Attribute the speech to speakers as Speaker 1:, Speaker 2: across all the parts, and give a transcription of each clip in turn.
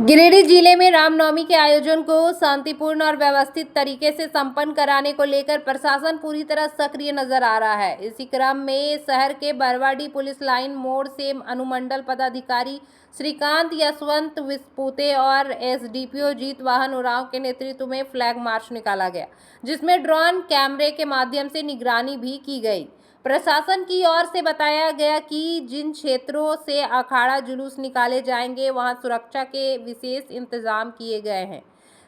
Speaker 1: गिरिडीह जिले में रामनवमी के आयोजन को शांतिपूर्ण और व्यवस्थित तरीके से संपन्न कराने को लेकर प्रशासन पूरी तरह सक्रिय नजर आ रहा है। इसी क्रम में शहर के बरवाडीह पुलिस लाइन मोड़ से अनुमंडल पदाधिकारी श्रीकांत यशवंत विस्पुते और एसडीपीओ जीत वाहन उरांव के नेतृत्व में फ्लैग मार्च निकाला गया, जिसमें ड्रोन कैमरे के माध्यम से निगरानी भी की गई। प्रशासन की ओर से बताया गया कि जिन क्षेत्रों से अखाड़ा जुलूस निकाले जाएंगे वहां सुरक्षा के विशेष इंतजाम किए गए हैं।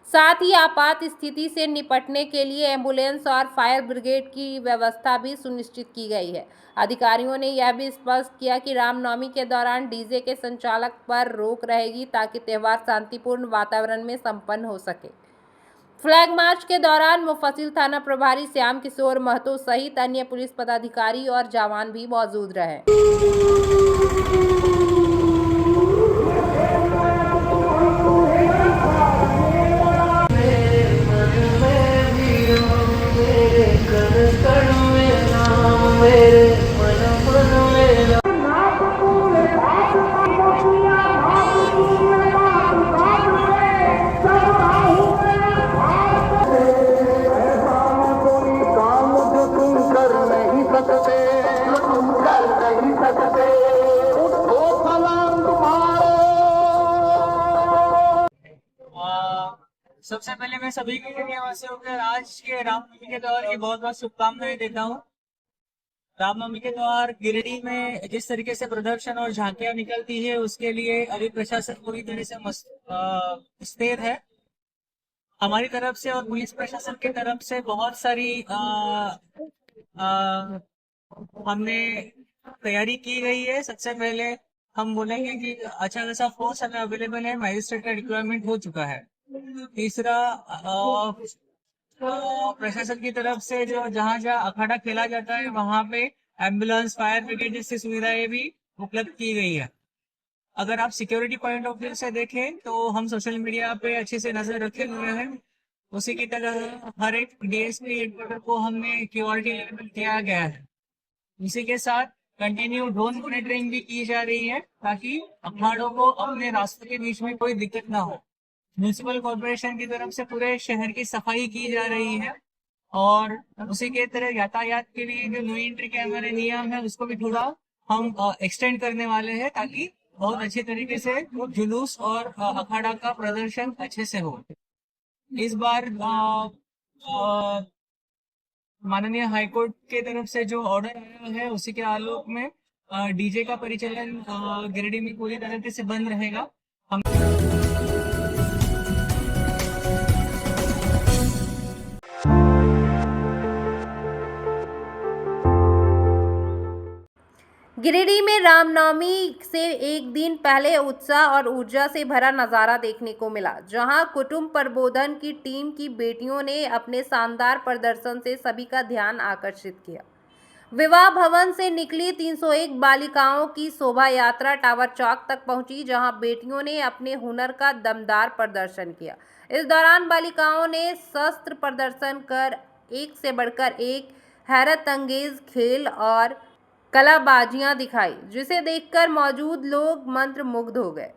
Speaker 1: साथ ही आपात स्थिति से निपटने के लिए एम्बुलेंस और फायर ब्रिगेड की व्यवस्था भी सुनिश्चित की गई है। अधिकारियों ने यह भी स्पष्ट किया कि रामनवमी के दौरान डीजे के संचालक पर रोक रहेगी ताकि त्यौहार शांतिपूर्ण वातावरण में संपन्न हो सके। फ्लैग मार्च के दौरान मुफस्सिल थाना प्रभारी श्याम किशोर महतो सहित अन्य पुलिस पदाधिकारी और जवान भी मौजूद रहे।
Speaker 2: सबसे पहले मैं सभी के निवासियों को आज के रामनवमी के त्योहार की बहुत बहुत शुभकामनाएं देता हूँ। रामनवमी के त्योहार गिरिडीह में जिस तरीके से प्रदर्शन और झांकियां निकलती है उसके लिए अभी प्रशासन पूरी तरह से मुस्तैद है। हमारी तरफ से और पुलिस प्रशासन की तरफ से बहुत सारी हमने तैयारी की गई है। सबसे पहले हम बोलेंगे कि अच्छा खासा फोर्स हमें अवेलेबल है, मजिस्ट्रेट का डिप्लॉयमेंट हो चुका है। तीसरा, प्रशासन की तरफ से जो जहाँ जहाँ अखाड़ा खेला जाता है वहां पे एम्बुलेंस, फायर ब्रिगेड जैसी सुविधाएं भी उपलब्ध की गई है। अगर आप सिक्योरिटी पॉइंट ऑफ व्यू से देखें तो हम सोशल मीडिया पे अच्छे से नजर रखे हुए हैं। उसी की तरह हर एक डीएसपी हेडक्वार्टर को हमने क्यूआरटी लेवल किया गया है। इसी के साथ कंटिन्यू ड्रोन मॉनिटरिंग भी की जा रही है ताकि अखाड़ों को अपने रास्तों के बीच में कोई दिक्कत ना हो। म्यूनिसिपल कॉर्पोरेशन की तरफ से पूरे शहर की सफाई की जा रही है और उसी के तरह यातायात के लिए जो नो एंट्री के हमारे नियम है उसको भी थोड़ा हम एक्सटेंड करने वाले हैं ताकि बहुत अच्छे तरीके से जुलूस और अखाड़ा का प्रदर्शन अच्छे से हो। इस बार माननीय हाईकोर्ट के तरफ से जो ऑर्डर आया है उसी के आलोक में डीजे का परिचालन गिरिडीह में पूरी तरह से बंद रहेगा।
Speaker 1: गिरिडीह में रामनवमी से एक दिन पहले उत्साह और ऊर्जा से भरा नजारा देखने को मिला, जहां कुटुंब प्रबोधन की टीम की बेटियों ने अपने शानदार प्रदर्शन से सभी का ध्यान आकर्षित किया। विवाह भवन से निकली 301 बालिकाओं की शोभा यात्रा टावर चौक तक पहुंची, जहां बेटियों ने अपने हुनर का दमदार प्रदर्शन किया। इस दौरान बालिकाओं ने शस्त्र प्रदर्शन कर एक से बढ़कर एक हैरतअंगेज खेल और कलाबाजियां दिखाई, जिसे देखकर मौजूद लोग मंत्रमुग्ध हो गए।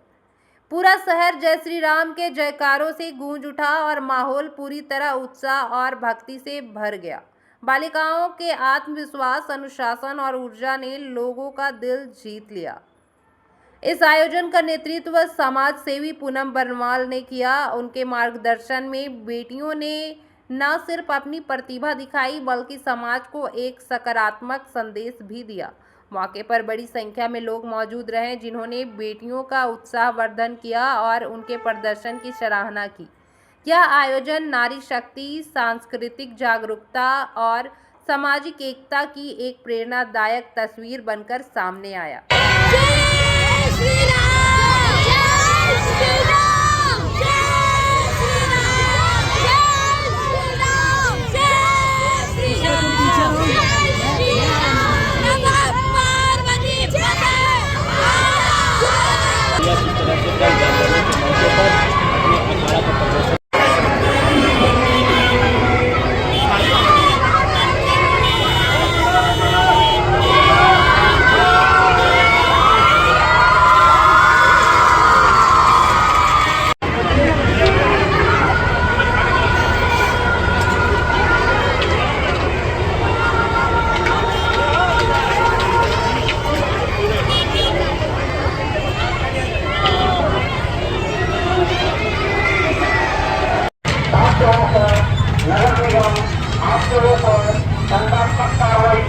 Speaker 1: पूरा शहर जय श्री राम के जयकारों से गूंज उठा और माहौल पूरी तरह उत्साह और भक्ति से भर गया। बालिकाओं के आत्मविश्वास, अनुशासन और ऊर्जा ने लोगों का दिल जीत लिया। इस आयोजन का नेतृत्व समाज सेवी पूनम बरनवाल ने किया। उनके मार्गदर्शन में बेटियों ने न सिर्फ अपनी प्रतिभा दिखाई बल्कि समाज को एक सकारात्मक संदेश भी दिया। मौके पर बड़ी संख्या में लोग मौजूद रहे जिन्होंने बेटियों का उत्साहवर्धन किया और उनके प्रदर्शन की सराहना की। यह आयोजन नारी शक्ति, सांस्कृतिक जागरूकता और सामाजिक एकता की एक प्रेरणादायक तस्वीर बनकर सामने आया।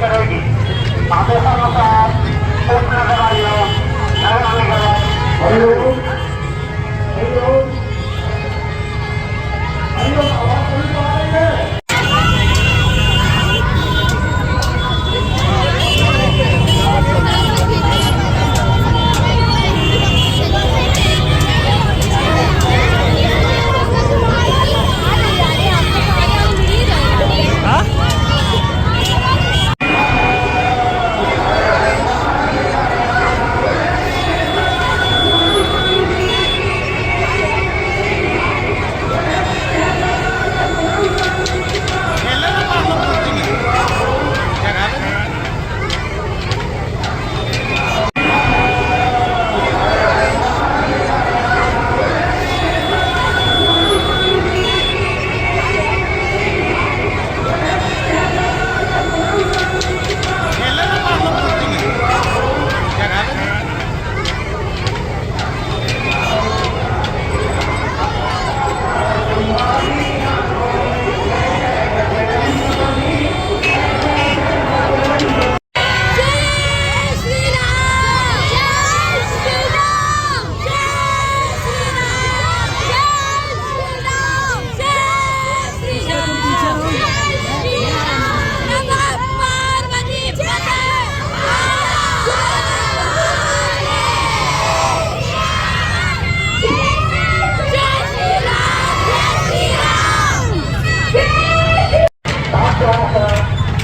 Speaker 3: करेगी। आदेशानुसार उपनगरायुक्त नगर निगम हरिओम हरिओम हरिओम आवाज सुन पा रही है।
Speaker 2: हाँ?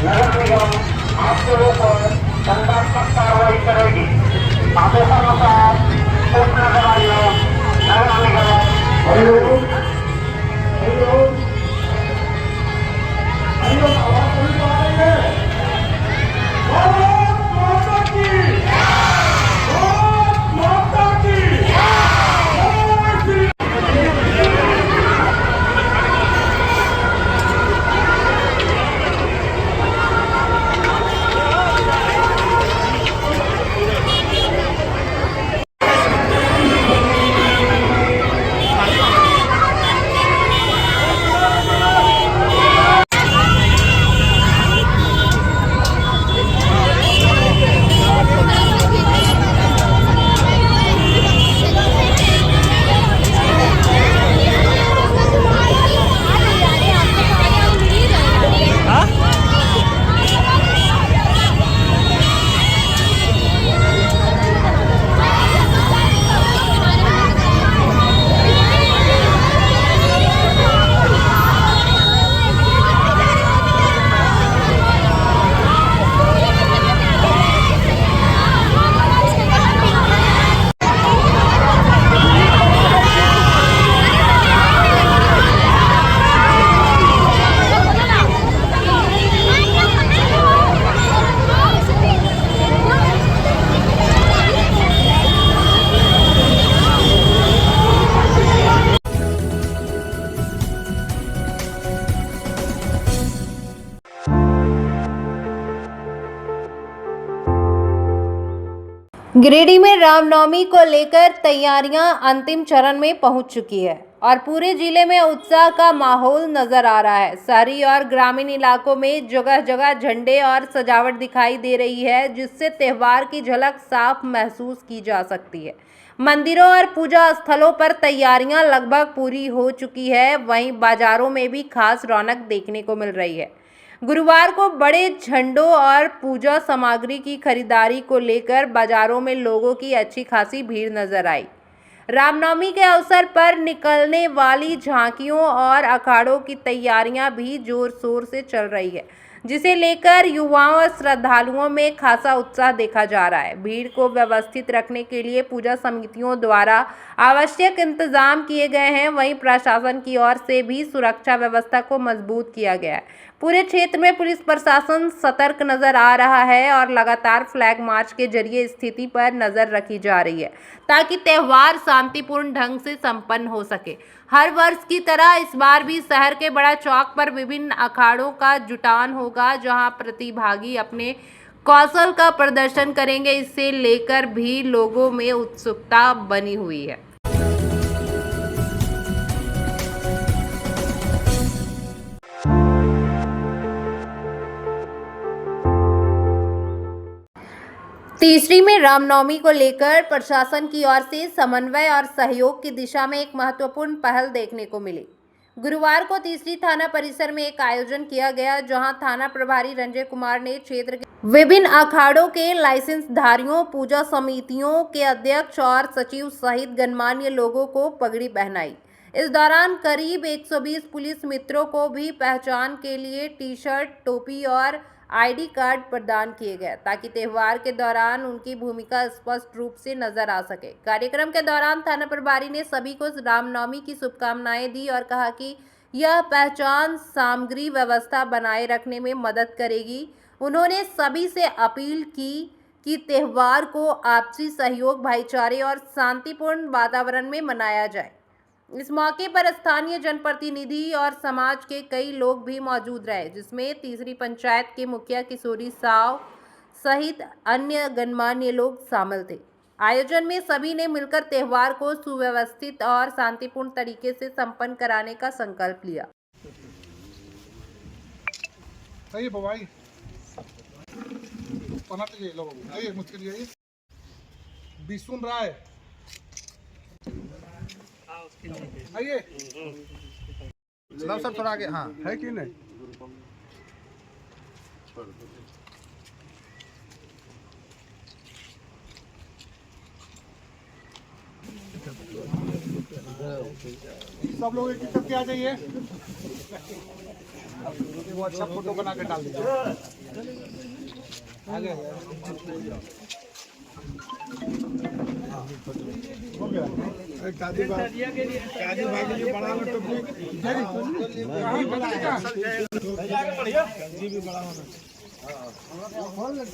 Speaker 2: नगर निगम आपके ऊपर दंडात्मक कार्रवाई करेगी। आदेशानुसार उपनगरायुक्त नगर निगम हरिओम हरिओम हरिओम आवाज सुन पा रही है। भारत माता की भारत माता की जय श्री हाँ?
Speaker 1: गिरिडीह में रामनवमी को लेकर तैयारियां अंतिम चरण में पहुंच चुकी है और पूरे जिले में उत्साह का माहौल नजर आ रहा है। शहरी और ग्रामीण इलाकों में जगह जगह झंडे और सजावट दिखाई दे रही है, जिससे त्योहार की झलक साफ महसूस की जा सकती है। मंदिरों और पूजा स्थलों पर तैयारियां लगभग पूरी हो चुकी है, वहीं बाजारों में भी खास रौनक देखने को मिल रही है। गुरुवार को बड़े झंडों और पूजा सामग्री की खरीदारी को लेकर बाजारों में लोगों की अच्छी खासी भीड़ नजर आई। रामनवमी के अवसर पर निकलने वाली झांकियों और अखाड़ों की तैयारियां भी जोर शोर से चल रही है, जिसे लेकर युवाओं और श्रद्धालुओं में खासा उत्साह देखा जा रहा है। भीड़ को व्यवस्थित रखने के लिए पूजा समितियों द्वारा आवश्यक इंतजाम किए गए हैं, वहीं प्रशासन की ओर से भी सुरक्षा व्यवस्था को मजबूत किया गया है। पूरे क्षेत्र में पुलिस प्रशासन सतर्क नजर आ रहा है और लगातार फ्लैग मार्च के जरिए स्थिति पर नजर रखी जा रही है, ताकि त्यौहार शांतिपूर्ण ढंग से संपन्न हो सके। हर वर्ष की तरह इस बार भी शहर के बड़ा चौक पर विभिन्न अखाड़ों का जुटान होगा, जहां प्रतिभागी अपने कौशल का प्रदर्शन करेंगे। इसे लेकर भी लोगों में उत्सुकता बनी हुई है। तीसरी में रामनवमी को लेकर प्रशासन की ओर से समन्वय और सहयोग की दिशा में एक महत्वपूर्ण पहल देखने को मिली। गुरुवार को तीसरी थाना परिसर में एक आयोजन किया गया, जहां थाना प्रभारी रंजय कुमार ने क्षेत्र के विभिन्न अखाड़ों के लाइसेंस धारियों, पूजा समितियों के अध्यक्ष और सचिव सहित गणमान्य लोगों को पगड़ी पहनाई। इस दौरान करीब 120 पुलिस मित्रों को भी पहचान के लिए टी शर्ट, टोपी और आईडी कार्ड प्रदान किए गए, ताकि त्यौहार के दौरान उनकी भूमिका स्पष्ट रूप से नजर आ सके। कार्यक्रम के दौरान थाना प्रभारी ने सभी को रामनवमी की शुभकामनाएं दी और कहा कि यह पहचान सामग्री व्यवस्था बनाए रखने में मदद करेगी। उन्होंने सभी से अपील की कि त्यौहार को आपसी सहयोग, भाईचारे और शांतिपूर्ण वातावरण में मनाया जाए। इस मौके पर स्थानीय जनप्रतिनिधि और समाज के कई लोग भी मौजूद रहे, जिसमें तीसरी पंचायत के मुखिया किशोरी साव सहित अन्य गणमान्य लोग शामिल थे। आयोजन में सभी ने मिलकर त्यौहार को सुव्यवस्थित और शांतिपूर्ण तरीके से संपन्न कराने का संकल्प लिया।
Speaker 4: सही बवाई पनाते जे लोग आइए मुझके लिए आइए बिसुन राय आइए सब थोड़ा आगे। हाँ है कि नहीं सब लोग एक करके आ जाइए। वो अच्छा फोटो बना के डाल दीजिए आगे। हो गया काजी भाई के लिए बड़ा टोपी जी भी बड़ा होना।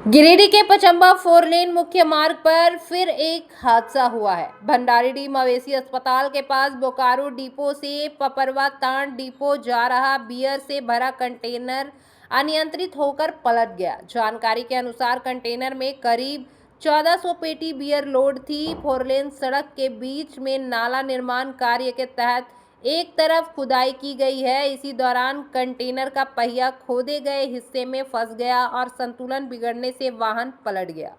Speaker 1: गिरिडीह के पचम्बा 4 लेन मुख्य मार्ग पर फिर एक हादसा हुआ है। भंडारीडीह मवेशी अस्पताल के पास बोकारो डिपो से पपरवा तांड डिपो जा रहा बियर से भरा कंटेनर अनियंत्रित होकर पलट गया। जानकारी के अनुसार कंटेनर में करीब 1400 पेटी बियर लोड थी। 4 लेन सड़क के बीच में नाला निर्माण कार्य के तहत एक तरफ खुदाई की गई है। इसी दौरान कंटेनर का पहिया खोदे गए हिस्से में फंस गया और संतुलन बिगड़ने से वाहन पलट गया।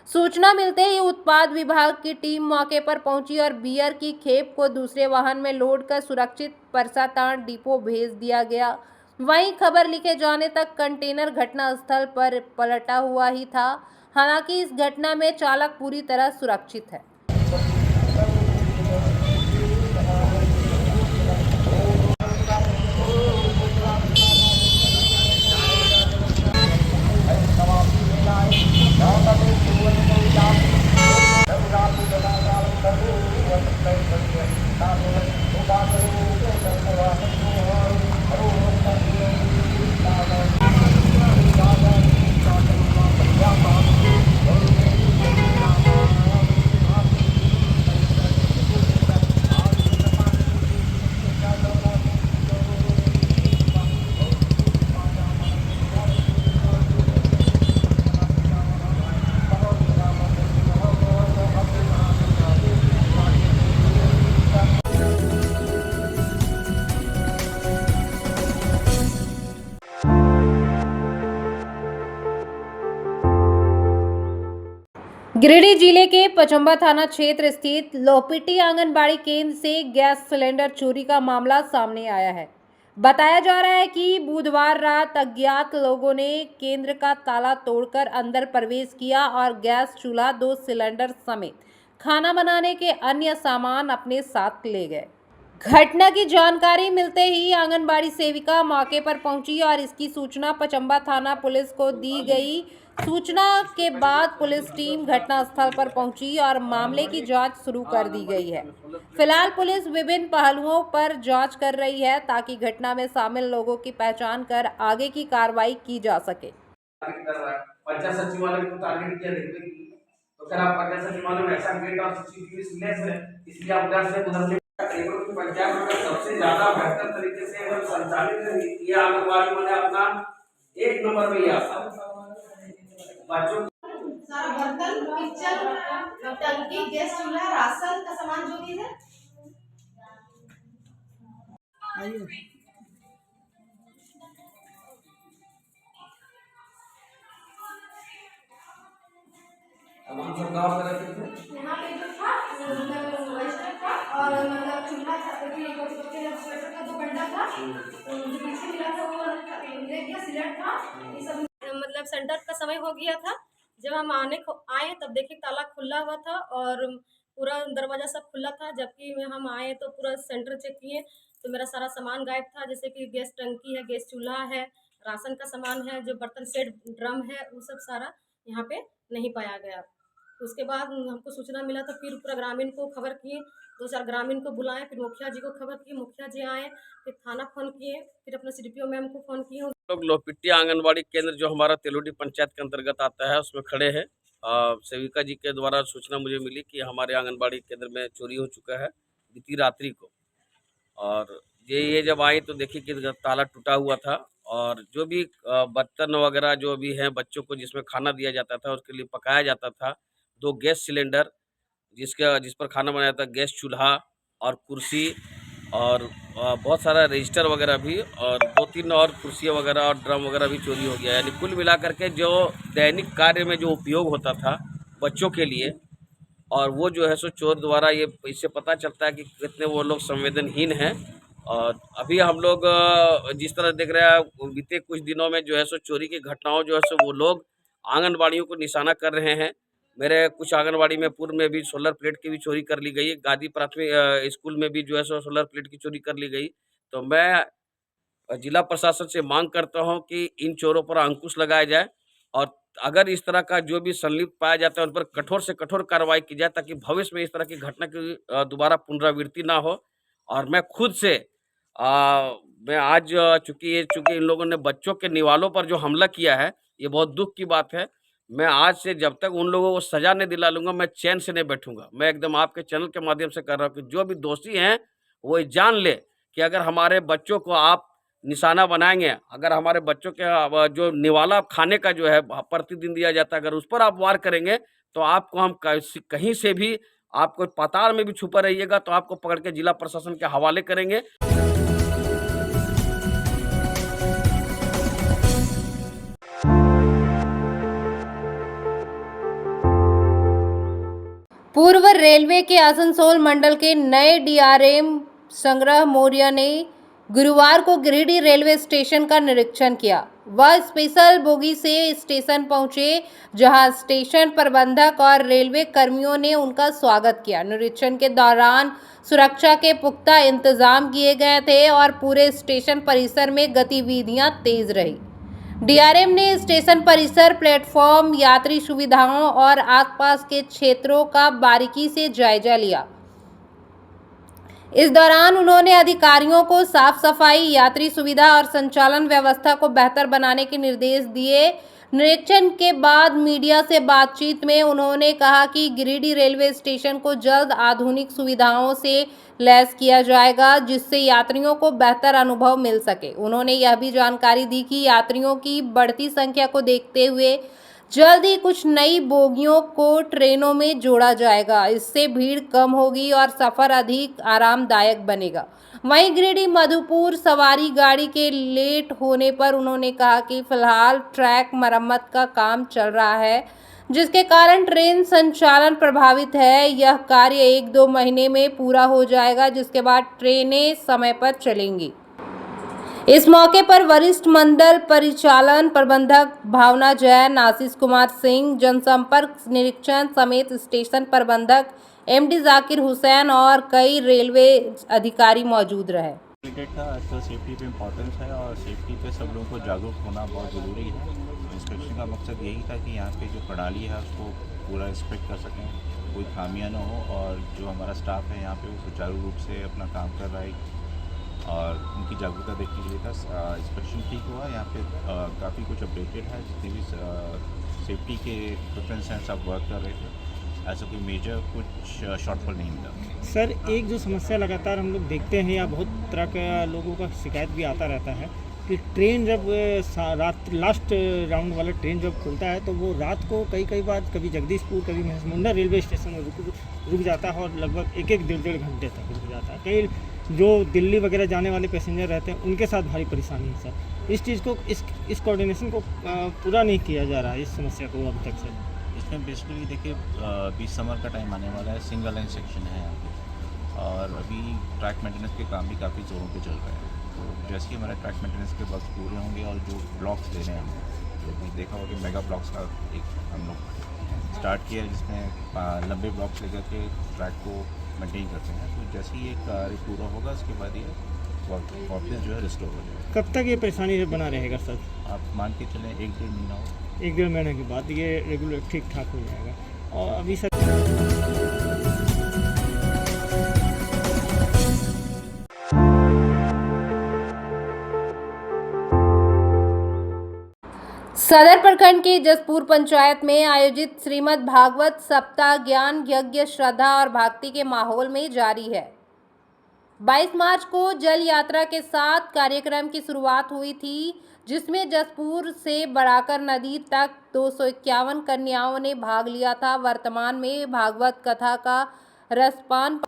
Speaker 1: सूचना मिलते ही उत्पाद विभाग की टीम मौके पर पहुंची और बियर की खेप को दूसरे वाहन में लोड कर सुरक्षित परसातांड डिपो भेज दिया गया। वहीं खबर लिखे जाने तक कंटेनर घटनास्थल पर पलटा हुआ ही था। हालांकि इस घटना में चालक पूरी तरह सुरक्षित है। गिरिडीह जिले के पचम्बा थाना क्षेत्र स्थित लोपिटी आंगनबाड़ी केंद्र से गैस सिलेंडर चोरी का मामला सामने आया है। बताया जा रहा है कि बुधवार रात अज्ञात लोगों ने केंद्र का ताला तोड़कर अंदर प्रवेश किया और गैस चूल्हा, 2 सिलेंडर समेत खाना बनाने के अन्य सामान अपने साथ ले गए। घटना की जानकारी मिलते ही आंगनबाड़ी सेविका मौके पर पहुंची और इसकी सूचना पचम्बा थाना पुलिस को दी गई। सूचना के बाद पुलिस टीम घटनास्थल पर पहुंची और मामले की जांच शुरू कर दी गई है। फिलहाल पुलिस विभिन्न पहलुओं पर जांच कर रही है ताकि घटना में शामिल लोगों की पहचान कर आगे की कार्रवाई की जा सके।
Speaker 5: पंचायत सचिवालय को टारगेट किया देखने की, तो फिर आप पंचायत सचिवालय में ऐसा गेट और सीसीटीवी सुनने से इसलिए आप उधर से पंचायत में सबसे ज्यादा बेहतर तरीके से अगर संचालित है ये आंगनबाड़ी वाले अपना 1 नंबर में ही आता है। बच्चों
Speaker 6: सारा बर्तन किचन टंकी, गैस चूल्हा, राशन का सामान जो भी है।
Speaker 5: अब हम सब गाँव में रहते थे।
Speaker 6: यहाँ पे जो था मतलब वेस्टर था और मतलब चूल्हा था, स्वेटर का 2 बंडा था, जो पीछे मिला था वो ले गया, सिलेट था, ये सब मतलब सेंटर का समय हो गया था। जब हम आए तब देखे ताला खुला हुआ था और पूरा दरवाजा सब खुला था। जबकि हम आए तो पूरा सेंटर चेक किए तो मेरा सारा सामान गायब था, जैसे कि गैस टंकी है, गैस चूल्हा है, राशन का सामान है, जो बर्तन सेट ड्रम है, वो सब सारा यहाँ पे नहीं पाया गया। उसके बाद हमको सूचना मिला तो फिर पूरा ग्रामीण को खबर किए, 2-4 ग्रामीण को बुलाए, फिर मुखिया जी को खबर किए, मुखिया जी आए, फिर थाना फ़ोन किए, फिर अपने CDPO मैम को फ़ोन किए।
Speaker 7: लोग लोहपिट्टी आंगनबाड़ी केंद्र जो हमारा तेलोडी पंचायत के अंतर्गत आता है उसमें खड़े हैं। सेविका जी के द्वारा सूचना मुझे मिली कि हमारे आंगनबाड़ी केंद्र में चोरी हो चुका है बीती रात्रि को। और ये जब आई तो देखी कि ताला टूटा हुआ था और जो भी बर्तन वगैरह जो भी हैं बच्चों को जिसमें खाना दिया जाता था उसके लिए पकाया जाता था, 2 गैस सिलेंडर जिस पर खाना बनाया था, गैस चूल्हा और कुर्सी और बहुत सारा रजिस्टर वगैरह भी और 2-3 और कुर्सियाँ वगैरह और ड्रम वगैरह भी चोरी हो गया। यानी कुल मिलाकर के जो दैनिक कार्य में जो उपयोग होता था बच्चों के लिए, और वो जो है सो चोर द्वारा ये इससे पता चलता है कि कितने वो लोग संवेदनहीन हैं। और अभी हम लोग जिस तरह देख रहे हैं बीते कुछ दिनों में जो है सो चोरी की घटनाओं जो है सो वो लोग आंगनबाड़ियों को निशाना कर रहे हैं। मेरे कुछ आंगनबाड़ी में पूर्व में भी सोलर प्लेट की भी चोरी कर ली गई, गादी प्राथमिक स्कूल में भी जो है सो सोलर प्लेट की चोरी कर ली गई। तो मैं जिला प्रशासन से मांग करता हूं कि इन चोरों पर अंकुश लगाया जाए और अगर इस तरह का जो भी संलिप्त पाया जाता है उन पर कठोर से कठोर कार्रवाई की जाए ताकि भविष्य में इस तरह की घटना की दोबारा पुनरावृत्ति ना हो। और मैं खुद से मैं आज चूंकि इन लोगों ने बच्चों के निवालों पर जो हमला किया है ये बहुत दुख की बात है। मैं आज से जब तक उन लोगों को सजा नहीं दिला लूंगा मैं चैन से नहीं बैठूंगा। मैं एकदम आपके चैनल के माध्यम से कर रहा हूँ कि जो भी दोषी हैं वो ये जान ले कि अगर हमारे बच्चों को आप निशाना बनाएंगे, अगर हमारे बच्चों के जो निवाला खाने का जो है प्रतिदिन दिया जाता है अगर उस पर आप वार करेंगे तो आपको हम कहीं से भी आपको पाताल में भी छुपा रहिएगा तो आपको पकड़ के जिला प्रशासन के हवाले करेंगे।
Speaker 1: पूर्व रेलवे के आसनसोल मंडल के नए DRM संग्रह मौर्य ने गुरुवार को गिरिडीह रेलवे स्टेशन का निरीक्षण किया। वह स्पेशल बोगी से स्टेशन पहुंचे जहां स्टेशन प्रबंधक और रेलवे कर्मियों ने उनका स्वागत किया। निरीक्षण के दौरान सुरक्षा के पुख्ता इंतजाम किए गए थे और पूरे स्टेशन परिसर में गतिविधियां तेज रही। DRM ने स्टेशन परिसर, प्लेटफॉर्म, यात्री सुविधाओं और आसपास के क्षेत्रों का बारीकी से जायजा लिया। इस दौरान उन्होंने अधिकारियों को साफ सफाई, यात्री सुविधा और संचालन व्यवस्था को बेहतर बनाने के निर्देश दिए। निरीक्षण के बाद मीडिया से बातचीत में उन्होंने कहा कि गिरिडीह रेलवे स्टेशन को जल्द आधुनिक सुविधाओं से लैस किया जाएगा जिससे यात्रियों को बेहतर अनुभव मिल सके। उन्होंने यह भी जानकारी दी कि यात्रियों की बढ़ती संख्या को देखते हुए जल्द ही कुछ नई बोगियों को ट्रेनों में जोड़ा जाएगा। इससे भीड़ कम होगी और सफ़र अधिक आरामदायक बनेगा। वहीं गिरिडीह मधुपुर सवारी गाड़ी के लेट होने पर उन्होंने कहा कि फिलहाल ट्रैक मरम्मत का काम चल रहा है जिसके कारण ट्रेन संचालन प्रभावित है। यह कार्य 1-2 महीने में पूरा हो जाएगा जिसके बाद ट्रेनें समय पर चलेंगी। इस मौके पर वरिष्ठ मंडल परिचालन प्रबंधक भावना जैन, आशीष कुमार सिंह, जनसंपर्क निरीक्षण समेत स्टेशन प्रबंधक MD जाकिर हुसैन और कई रेलवे अधिकारी मौजूद रहे।
Speaker 8: तो सेफ्टी पे इम्पोर्टेंस है और सेफ्टी पे सब लोगों को जागरूक होना बहुत ज़रूरी है। इंस्पेक्शन का मकसद यही था कि यहाँ पे जो प्रणाली है उसको पूरा इंस्पेक्ट कर सकें, कोई खामियां ना हो और जो हमारा स्टाफ है यहाँ पे वो सुचारू रूप से अपना काम कर रहा है और उनकी जागरूकता देखने के लिए था। इंस्पेक्शन ठीक हुआ, यहाँ पे काफ़ी कुछ अपडेटेड है, जितने भी सेफ्टी के इक्विपमेंट्स हैं सब वर्क कर रहे थे। ऐसा कोई मेजर कुछ शॉर्टफॉल नहीं मिला।
Speaker 9: सर, एक जो समस्या लगातार हम लोग देखते हैं या बहुत तरह के लोगों का शिकायत भी आता रहता है कि ट्रेन जब रात लास्ट राउंड वाला ट्रेन जब खुलता है तो वो रात को कई बार कभी जगदीशपुर कभी महसमुंडा रेलवे स्टेशन में रुक जाता है और लगभग एक डेढ़ घंटे तक रुक जाता है। कई जो दिल्ली वगैरह जाने वाले पैसेंजर रहते हैं उनके साथ भारी परेशानी है सर। इस चीज़ को इस कोऑर्डिनेशन को पूरा नहीं किया जा रहा है इस समस्या को अब तक सर।
Speaker 8: इसमें बेसिकली देखिए अभी समर का टाइम आने वाला है, सिंगल लाइन सेक्शन है यहाँ पे और अभी ट्रैक मेंटेनेंस के काम भी काफ़ी ज़ोरों पे चल रहे हैं। तो जैसे ही हमारे ट्रैक मेंटेनेंस के वर्क पूरे होंगे और जो ब्लॉक्स ले रहे हैं हम तो अभी देखा होगा कि मेगा ब्लॉक्स का एक हम लोग स्टार्ट किया है जिसमें लंबे ब्लॉक्स लेकर के ट्रैक को मेंटेन करते हैं। तो जैसे ही एक कार्य पूरा होगा उसके बाद ये वापस जो है रिस्टोर हो जाएगा।
Speaker 9: कब तक ये परेशानी बना रहेगा सर?
Speaker 8: आप मान के चलें 1-1.5 महीना हो।
Speaker 9: 1-1.5 महीने के बाद ये रेगुलर ठीक ठाक हो जाएगा। और अभी सर
Speaker 1: सदर प्रखंड के जसपुर पंचायत में आयोजित श्रीमद् भागवत सप्ताह ज्ञान यज्ञ श्रद्धा और भक्ति के माहौल में जारी है। 22 मार्च को जल यात्रा के साथ कार्यक्रम की शुरुआत हुई थी, जिसमें जसपुर से बराकर नदी तक 251 कन्याओं ने भाग लिया था। वर्तमान में भागवत कथा का रसपान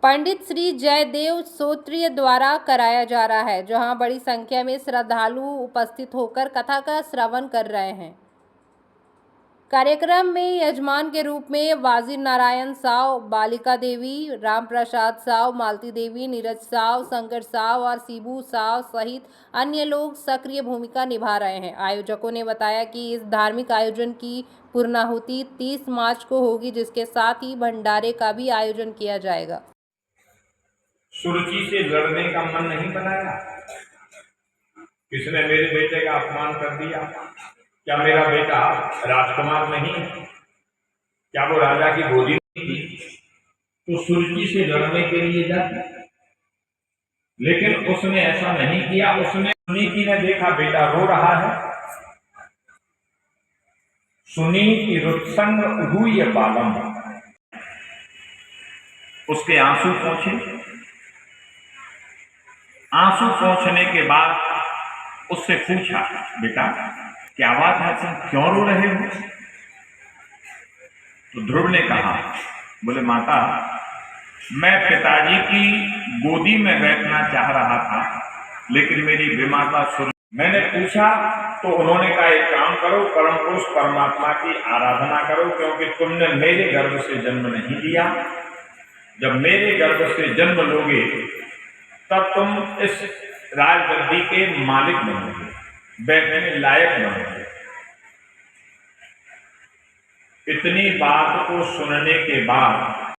Speaker 1: पंडित श्री जयदेव सोत्रिय द्वारा कराया जा रहा है, जहां बड़ी संख्या में श्रद्धालु उपस्थित होकर कथा का श्रवण कर रहे हैं। कार्यक्रम में यजमान के रूप में वाजिर नारायण साव, बालिका देवी, राम प्रसाद साव, मालती देवी, नीरज साव, शंकर साव और शिबू साव सहित अन्य लोग सक्रिय भूमिका निभा रहे हैं। आयोजकों ने बताया कि इस धार्मिक आयोजन की पूर्णाहुति 30 मार्च को होगी, जिसके साथ ही भंडारे का भी आयोजन किया जाएगा।
Speaker 3: सुरुचि से लड़ने का मन नहीं बनाया? किसने मेरे बेटे का अपमान कर दिया? क्या मेरा बेटा राजकुमार नहीं? क्या वो राजा की गोदी नहीं थी? तो सुरुचि से लड़ने के लिए जाती, लेकिन उसने ऐसा नहीं किया। उसने सुनीति ने देखा बेटा रो रहा है, सुनीति रुत्संग हुई बालम, उसके आंसू पहुंचे। आंसू पहुंचने के बाद उससे पूछा, बेटा क्या बात है, तुम क्यों रो रहे हो? तो ध्रुव ने कहा, बोले माता मैं पिताजी की गोदी में बैठना चाह रहा था, लेकिन मेरी विमाता सुन। मैंने पूछा तो उन्होंने कहा एक काम करो, परम पुरुष परमात्मा की आराधना करो, क्योंकि तुमने मेरे गर्भ से जन्म नहीं लिया। जब मेरे गर्भ से जन्म लोगे तब तुम इस राजगद्दी के मालिक बनोगे, बैठने लायक बनोगे। इतनी बात को सुनने के बाद